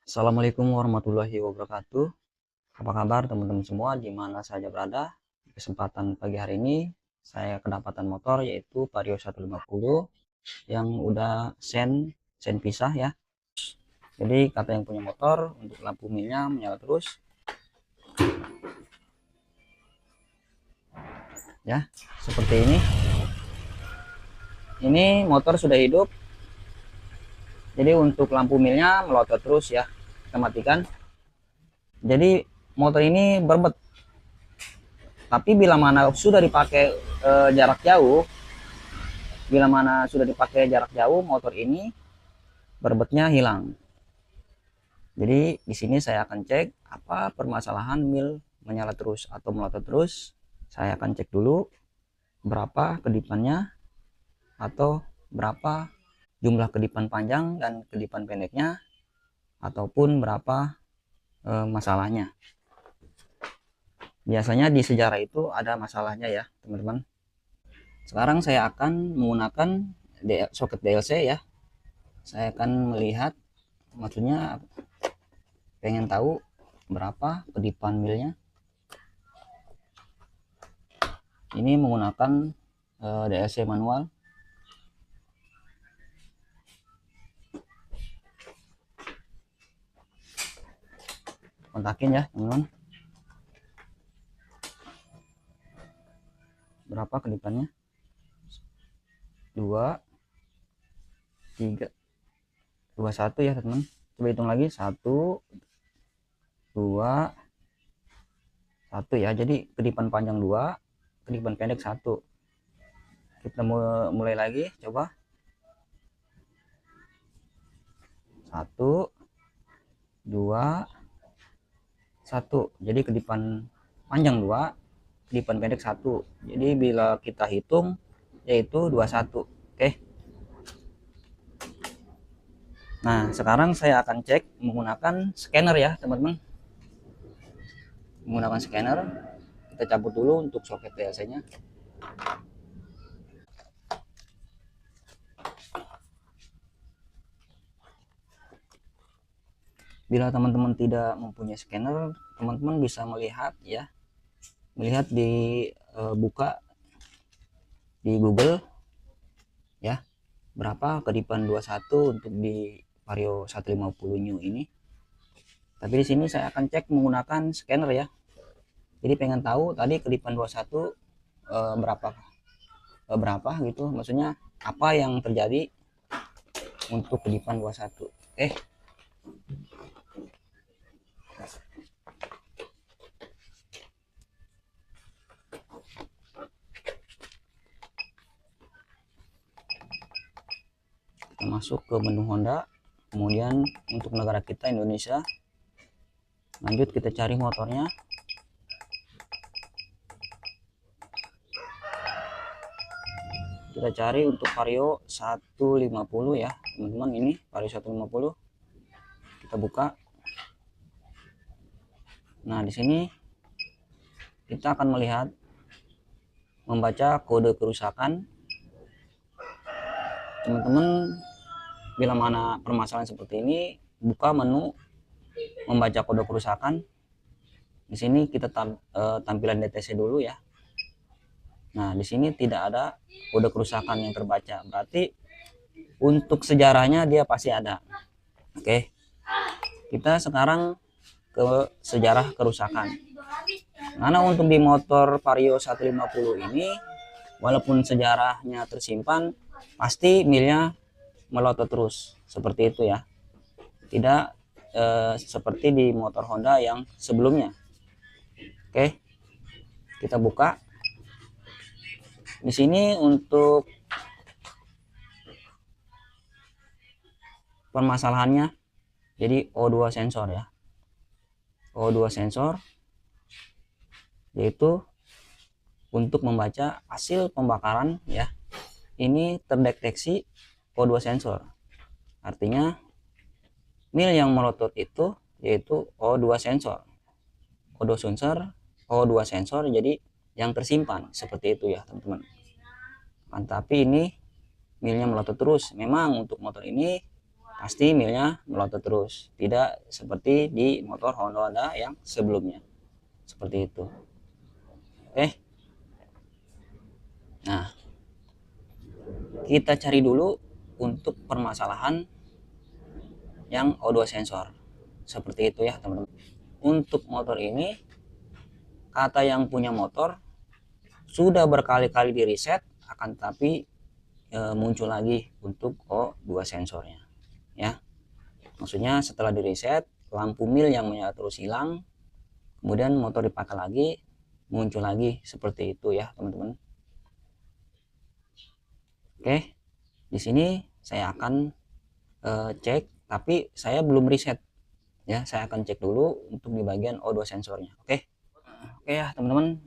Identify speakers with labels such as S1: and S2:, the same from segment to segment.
S1: Assalamualaikum warahmatullahi wabarakatuh. Apa kabar teman-teman semua di mana saja berada? Di kesempatan pagi hari ini saya kedapatan motor yaitu Vario 150 yang udah sen pisah ya. Jadi kata yang punya motor untuk lampu milnya menyala terus ya, seperti ini. Ini motor sudah hidup. Jadi untuk lampu milnya melotot terus ya. Kita matikan. Jadi motor ini berbet. Tapi bila mana sudah dipakai jarak jauh, motor ini berbetnya hilang. Jadi di sini saya akan cek apa permasalahan mil menyala terus atau melotot terus. Saya akan cek dulu berapa kedipannya atau berapa jumlah kedipan panjang dan kedipan pendeknya, ataupun berapa masalahnya. Biasanya di sejarah itu ada masalahnya ya teman-teman. Sekarang saya akan menggunakan soket DLC ya. Saya akan melihat, maksudnya pengen tahu berapa kedipan milnya. Ini menggunakan DLC manual. Kontakin ya teman-teman, berapa kedipannya? 2 3 21 ya teman-teman. Coba hitung lagi, 1 2 1 ya. Jadi kedipan panjang 2, kedipan pendek 1. Kita mulai lagi, coba. 1 2 1. Jadi kedipan panjang 2, kedipan pendek 1. Jadi bila kita hitung yaitu 21. Oke. Nah, sekarang saya akan cek menggunakan scanner ya, teman-teman. Menggunakan scanner, kita cabut dulu untuk soket DLC-nya. Bila teman-teman tidak mempunyai scanner, teman-teman bisa melihat ya, buka di Google ya, berapa kedipan 21 untuk di Vario 150 new ini. Tapi di sini saya akan cek menggunakan scanner ya. Jadi pengen tahu tadi kedipan 21 berapa gitu, maksudnya apa yang terjadi untuk kedipan 21. Kita masuk ke menu Honda, kemudian untuk negara kita Indonesia, lanjut kita cari motornya. Kita cari untuk Vario 150 ya teman-teman. Ini Vario 150, kita buka. Nah, di sini kita akan melihat, membaca kode kerusakan. Teman-teman bila mana permasalahan seperti ini, buka menu membaca kode kerusakan. Di sini kita tampilan DTC dulu ya. Nah, di sini tidak ada kode kerusakan yang terbaca, berarti untuk sejarahnya dia pasti ada. Oke, kita sekarang ke sejarah kerusakan. Karena untuk di motor Vario 150 ini, walaupun sejarahnya tersimpan, pasti milnya melotot terus seperti itu ya. Tidak seperti di motor Honda yang sebelumnya. Oke, kita buka. Di sini untuk permasalahannya, jadi O2 sensor ya. O2 sensor yaitu untuk membaca hasil pembakaran ya. Ini terdeteksi O2 sensor. Artinya mil yang melotot itu yaitu O2 sensor. O2 sensor jadi yang tersimpan seperti itu ya teman-teman. Tapi ini milnya melotot terus. Memang untuk motor ini pasti milnya melotot terus, tidak seperti di motor Honda yang sebelumnya seperti itu. Oke, nah kita cari dulu untuk permasalahan yang O2 sensor seperti itu ya teman-teman. Untuk motor ini, kata yang punya motor sudah berkali-kali di reset, akan tetapi muncul lagi untuk O2 sensornya ya. Maksudnya setelah di reset, lampu mil yang menyala terus hilang, kemudian motor dipakai lagi, muncul lagi seperti itu ya teman-teman. Oke, di sini saya akan cek, tapi saya belum reset ya. Saya akan cek dulu untuk di bagian O2 sensornya. Oke ya teman-teman,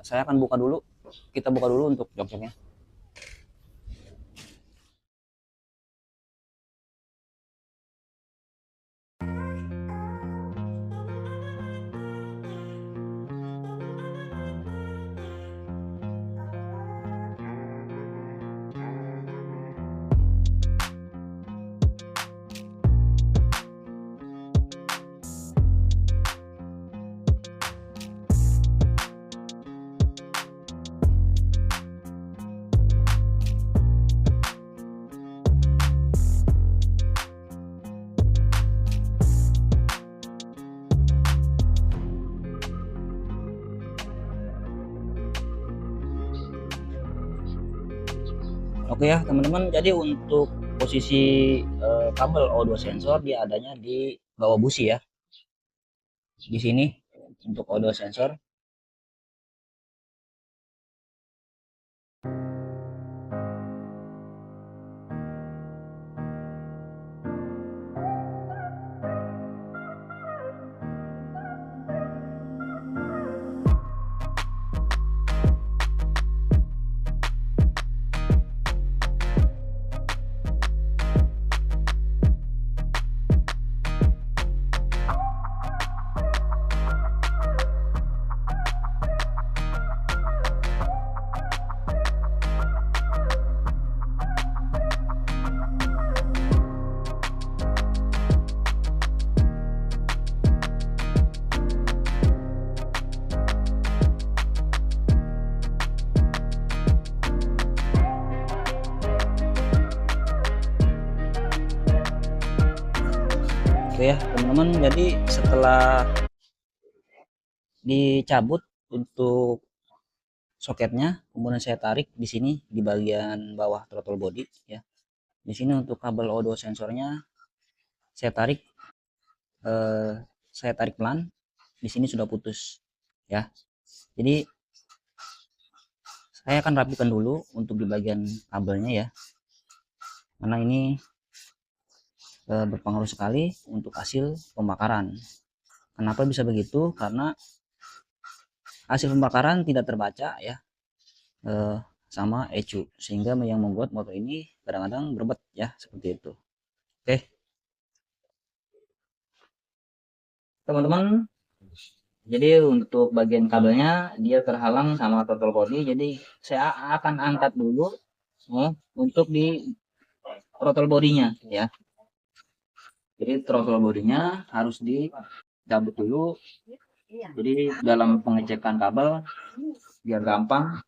S1: saya akan buka dulu. Kita buka dulu untuk joknya. Oke ya teman-teman, jadi untuk posisi kabel O2 sensor dia adanya di bawah busi ya. Di sini untuk O2 sensor. Oke ya teman-teman, jadi setelah dicabut untuk soketnya, kemudian saya tarik di sini di bagian bawah throttle body ya. Di sini untuk kabel O2 sensornya saya tarik, pelan. Di sini sudah putus ya. Jadi saya akan rapikan dulu untuk di bagian kabelnya ya, karena ini berpengaruh sekali untuk hasil pembakaran. Kenapa bisa begitu? Karena hasil pembakaran tidak terbaca ya sama ECU, sehingga yang membuat motor ini kadang-kadang berbet ya seperti itu. Oke teman-teman, jadi untuk bagian kabelnya dia terhalang sama throttle body, jadi saya akan angkat dulu untuk di throttle bodinya ya. Jadi throttle bodinya harus dicabut dulu. Jadi dalam pengecekan kabel biar gampang.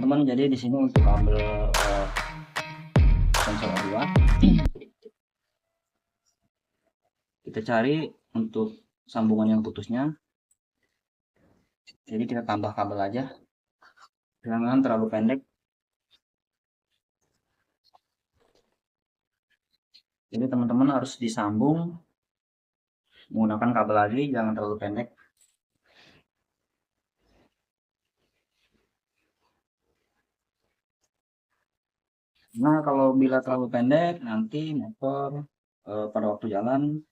S1: teman-teman, jadi di sini untuk kabel sensor O2 kita cari untuk sambungan yang putusnya. Jadi kita tambah kabel aja, jangan terlalu pendek. Jadi teman-teman harus disambung menggunakan kabel lagi, jangan terlalu pendek. Nah, kalau bila terlalu pendek, nanti motor pada waktu jalan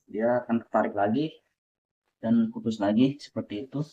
S1: dia akan tertarik lagi dan putus lagi seperti itu.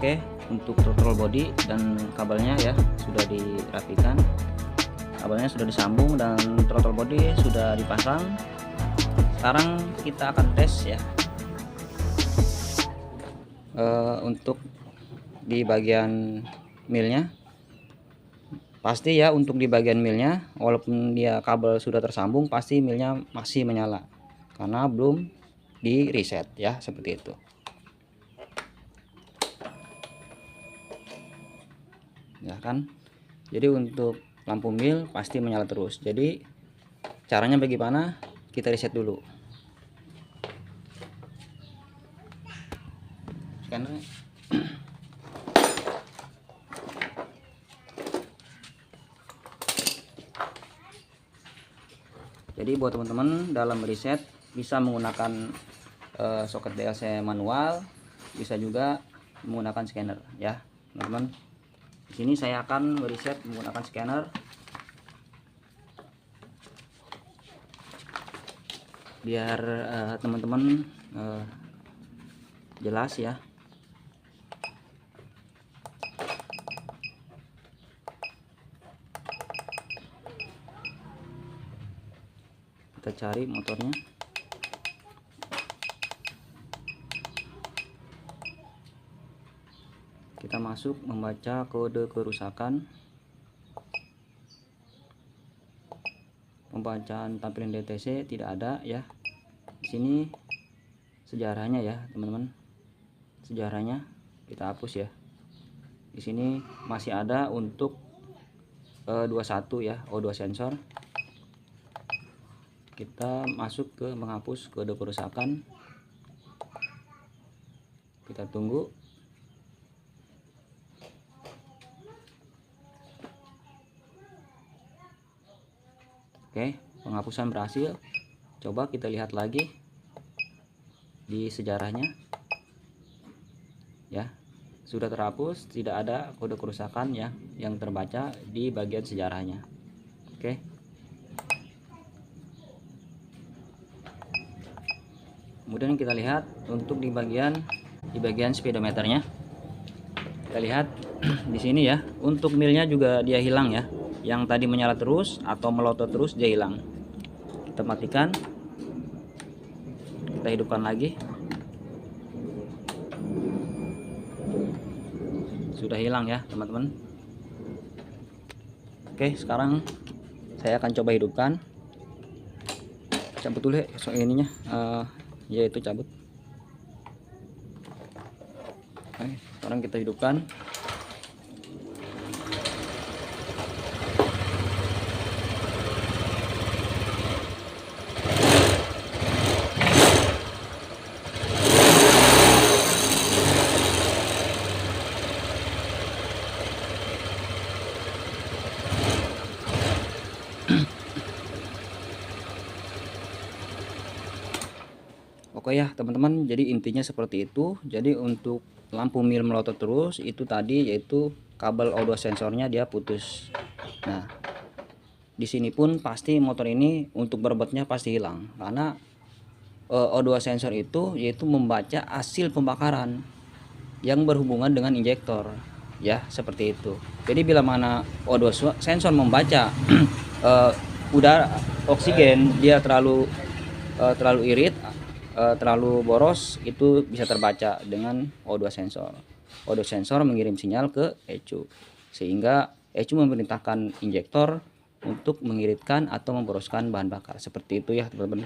S1: Oke, untuk throttle body dan kabelnya ya sudah dirapikan, kabelnya sudah disambung dan throttle body sudah dipasang. Sekarang kita akan tes ya untuk di bagian milnya. Pasti ya untuk di bagian milnya, walaupun dia kabel sudah tersambung, pasti milnya masih menyala karena belum di reset ya, seperti itu. ya kan. Jadi untuk lampu mil pasti menyala terus. Jadi caranya bagaimana? Kita reset dulu scanner. Jadi buat teman-teman dalam reset bisa menggunakan soket DLC manual, bisa juga menggunakan scanner ya teman-teman. Di sini saya akan mereset menggunakan scanner biar teman-teman jelas ya. Kita cari motornya. Kita masuk membaca kode kerusakan. Pembacaan tampilan DTC tidak ada ya. Di sini sejarahnya ya teman-teman. Sejarahnya kita hapus ya. Di sini masih ada untuk 21 ya, O2 sensor. Kita masuk ke menghapus kode kerusakan. Kita tunggu. Oke, penghapusan berhasil. Coba kita lihat lagi di sejarahnya ya, sudah terhapus, tidak ada kode kerusakan ya yang terbaca di bagian sejarahnya. Oke, kemudian kita lihat untuk di bagian speedometernya. Kita lihat di sini ya, untuk milnya juga dia hilang ya. Yang tadi menyala terus atau melotot terus dia hilang. Kita matikan, kita hidupkan lagi. Sudah hilang ya teman-teman. Oke, sekarang saya akan coba hidupkan. Cabut dulu ya ininya, yaitu cabut. Oke, sekarang kita hidupkan. Oke ya teman-teman, jadi intinya seperti itu. Jadi untuk lampu mil melotot terus itu tadi yaitu kabel O2 sensornya dia putus. Nah, di sini pun pasti motor ini untuk berbotnya pasti hilang karena O2 sensor itu yaitu membaca hasil pembakaran yang berhubungan dengan injektor ya, seperti itu. Jadi bila mana O2 sensor membaca udara oksigen dia terlalu irit, terlalu boros, itu bisa terbaca dengan O2 sensor. O2 sensor mengirim sinyal ke ECU sehingga ECU memerintahkan injektor untuk mengiritkan atau memboroskan bahan bakar. Seperti itu ya teman-teman.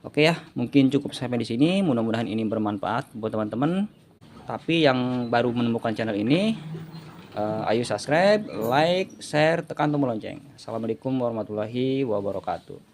S1: Oke ya, mungkin cukup sampai di sini. Mudah-mudahan ini bermanfaat buat teman-teman. Tapi yang baru menemukan channel ini, ayo subscribe, like, share, tekan tombol lonceng. Assalamualaikum warahmatullahi wabarakatuh.